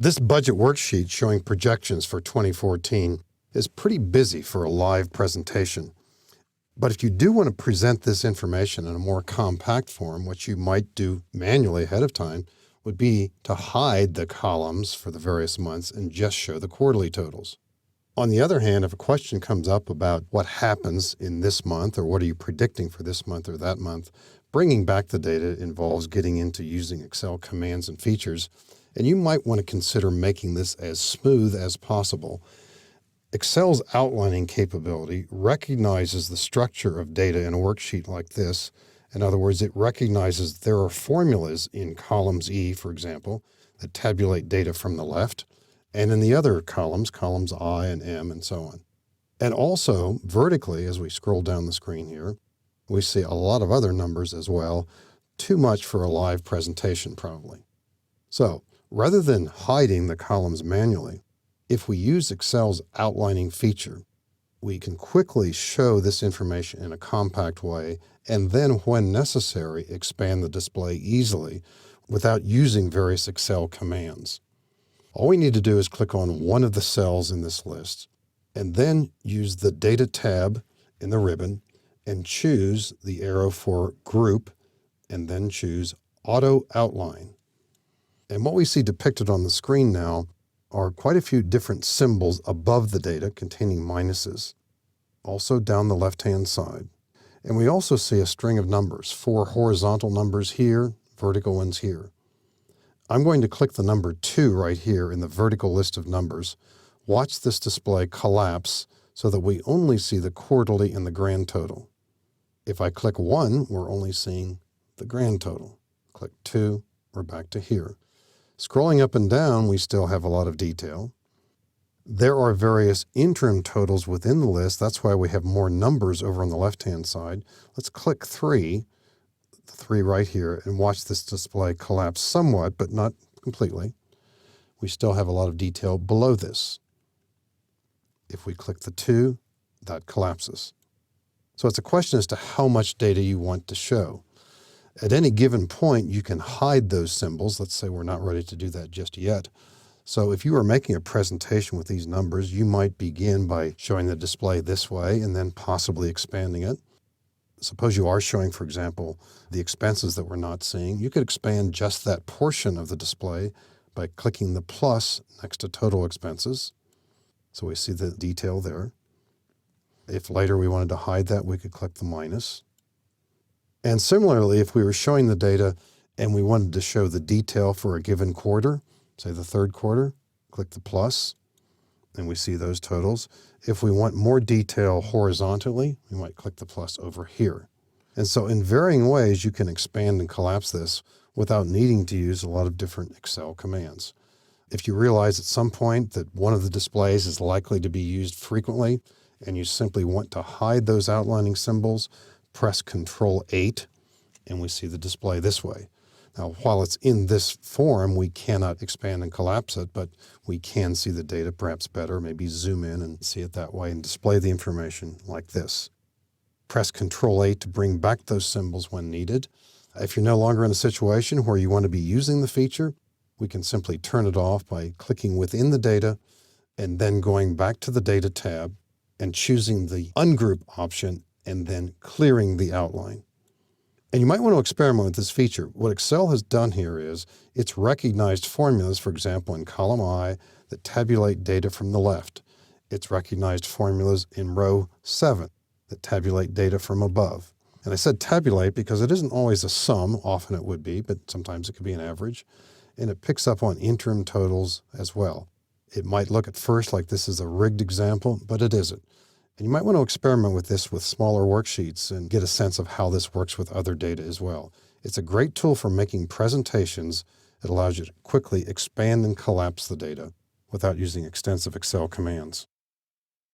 This budget worksheet showing projections for 2014 is pretty busy for a live presentation. But if you do want to present this information in a more compact form, what you might do manually ahead of time would be to hide the columns for the various months and just show the quarterly totals. On the other hand, if a question comes up about what happens in this month or what are you predicting for this month or that month, bringing back the data involves getting into using Excel commands and features, and you might want to consider making this as smooth as possible. Excel's outlining capability recognizes the structure of data in a worksheet like this. In other words, it recognizes there are formulas in columns E, for example, that tabulate data from the left, and in the other columns, columns I and M and so on. And also, vertically, as we scroll down the screen here, we see a lot of other numbers as well, too much for a live presentation probably. So, rather than hiding the columns manually, if we use Excel's outlining feature, we can quickly show this information in a compact way and then, when necessary, expand the display easily without using various Excel commands. All we need to do is click on one of the cells in this list and then use the Data tab in the ribbon and choose the arrow for Group and then choose Auto Outline. And what we see depicted on the screen now are quite a few different symbols above the data containing minuses, also down the left-hand side. And we also see a string of numbers, 4 horizontal numbers here, vertical ones here. I'm going to click the number 2 right here in the vertical list of numbers. Watch this display collapse so that we only see the quarterly and the grand total. If I click 1, we're only seeing the grand total. Click 2, we're back to here. Scrolling up and down, we still have a lot of detail. There are various interim totals within the list. That's why we have more numbers over on the left-hand side. Let's click 3, the 3 right here, and watch this display collapse somewhat, but not completely. We still have a lot of detail below this. If we click the 2, that collapses. So it's a question as to how much data you want to show. At any given point, you can hide those symbols. Let's say we're not ready to do that just yet. So if you are making a presentation with these numbers, you might begin by showing the display this way and then possibly expanding it. Suppose you are showing, for example, the expenses that we're not seeing. You could expand just that portion of the display by clicking the plus next to total expenses. So we see the detail there. If later we wanted to hide that, we could click the minus. And similarly, if we were showing the data and we wanted to show the detail for a given quarter, say the third quarter, click the plus, and we see those totals. If we want more detail horizontally, we might click the plus over here. And so in varying ways, you can expand and collapse this without needing to use a lot of different Excel commands. If you realize at some point that one of the displays is likely to be used frequently, and you simply want to hide those outlining symbols, press Control 8, and we see the display this way. Now, while it's in this form, we cannot expand and collapse it, but we can see the data perhaps better, maybe zoom in and see it that way and display the information like this. Press Control 8 to bring back those symbols when needed. If you're no longer in a situation where you want to be using the feature, we can simply turn it off by clicking within the data and then going back to the Data tab and choosing the Ungroup option and then clearing the outline. And you might want to experiment with this feature. What Excel has done here is it's recognized formulas, for example, in column I that tabulate data from the left. It's recognized formulas in row 7 that tabulate data from above. And I said tabulate because it isn't always a sum. Often it would be, but sometimes it could be an average. And it picks up on interim totals as well. It might look at first like this is a rigged example, but it isn't. And you might want to experiment with this with smaller worksheets and get a sense of how this works with other data as well. It's a great tool for making presentations. It allows you to quickly expand and collapse the data without using extensive Excel commands.